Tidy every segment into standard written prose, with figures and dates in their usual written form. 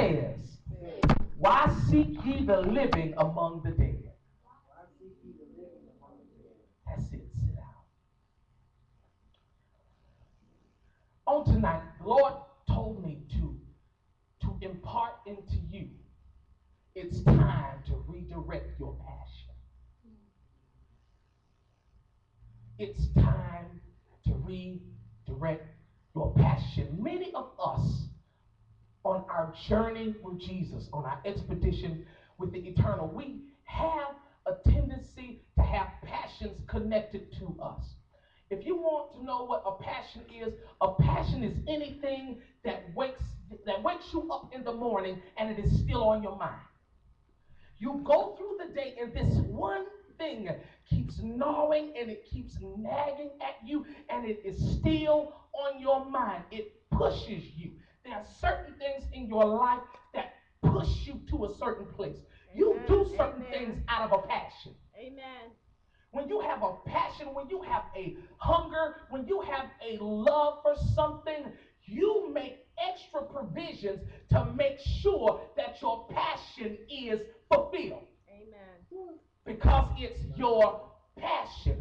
says, why seek ye the living among the dead? That's it. Sit down. On tonight, the Lord told me to impart into you. It's time to redirect your passion. It's time to redirect your passion. Many of us on our journey with Jesus, on our expedition with the eternal, we have a tendency to have passions connected to us. If you want to know what a passion is anything that wakes you up in the morning and it is still on your mind. You go through the day and this one thing keeps gnawing and it keeps nagging at you and it is still on your mind. It pushes you. There are certain things in your life that push you to a certain place. You do certain things out of a passion. Amen. When you have a passion, when you have a hunger, when you have a love for something, you make extra provisions to make sure that your passion is fulfilled. Amen. Because it's your passion.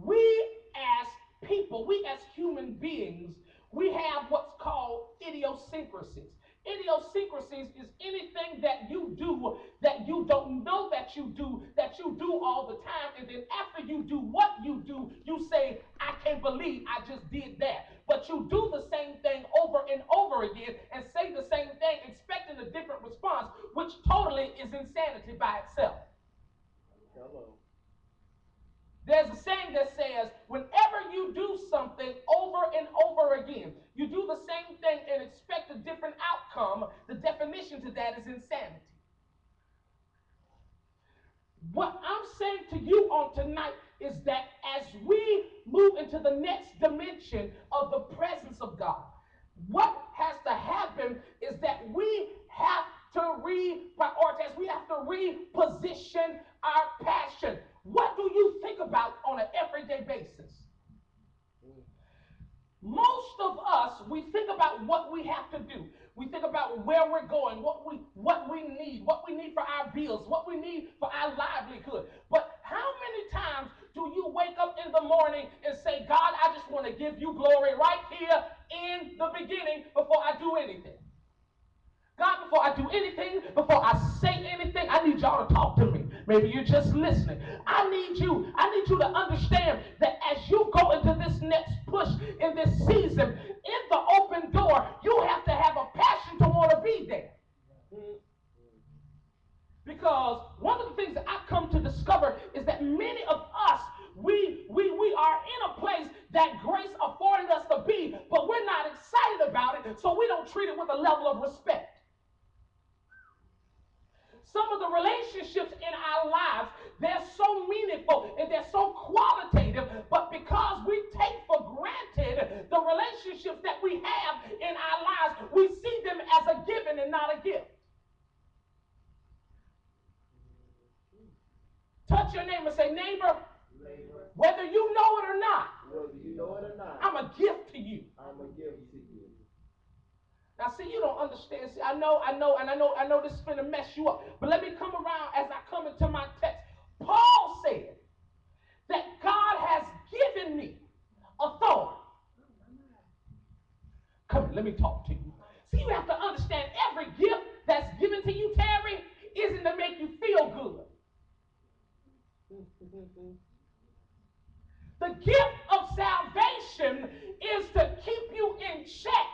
We as people, we as human beings, we have what's called idiosyncrasies. Idiosyncrasies is anything that you do that you don't know that you do all the time, and then after you do what you do, you say, I can't believe I just did that. But you do the same thing over and over again and say the same thing expecting a different response, which totally is insanity by itself. Hello. There's a saying that says, whenever you do something over and over again, you do the same thing and expect a different outcome, the definition to that is insanity. What I'm saying to you on tonight is that as we move into the next dimension of the presence of God, what has to happen is that we have to reprioritize. We have to reposition our passion. What do you think about on an everyday basis? Most of us, we think about what we have to do. We think about where we're going, what we need for our bills, what we need for our livelihood. But how many times do you wake up in the morning and say, God, I just want to give you glory right here in the beginning before I do anything? God, before I do anything, before I say anything, I need y'all to talk to me. Maybe you're just listening. I need you to understand that as you go into this next push in this season, in the open door, you have to have a passion to want to be there. Because one of the things that I've come to discover is that many of us, we are in a place that grace afforded us to be, but we're not excited about it, so we don't treat it with a level of respect. Some of the relationships in our lives, they're so meaningful and they're so qualitative, but because we take for granted the relationships that we have in our lives, we see them as a given and not a gift. Touch your neighbor and say, neighbor, whether you know it or not, I'm a gift to you. Now, see, you don't understand. See, I know this is going to mess you up. But let me come around as I come into my text. Paul said that God has given me authority. Come, let me talk to you. See, you have to understand every gift that's given to you, Terry, isn't to make you feel good. The gift of salvation is to keep you in check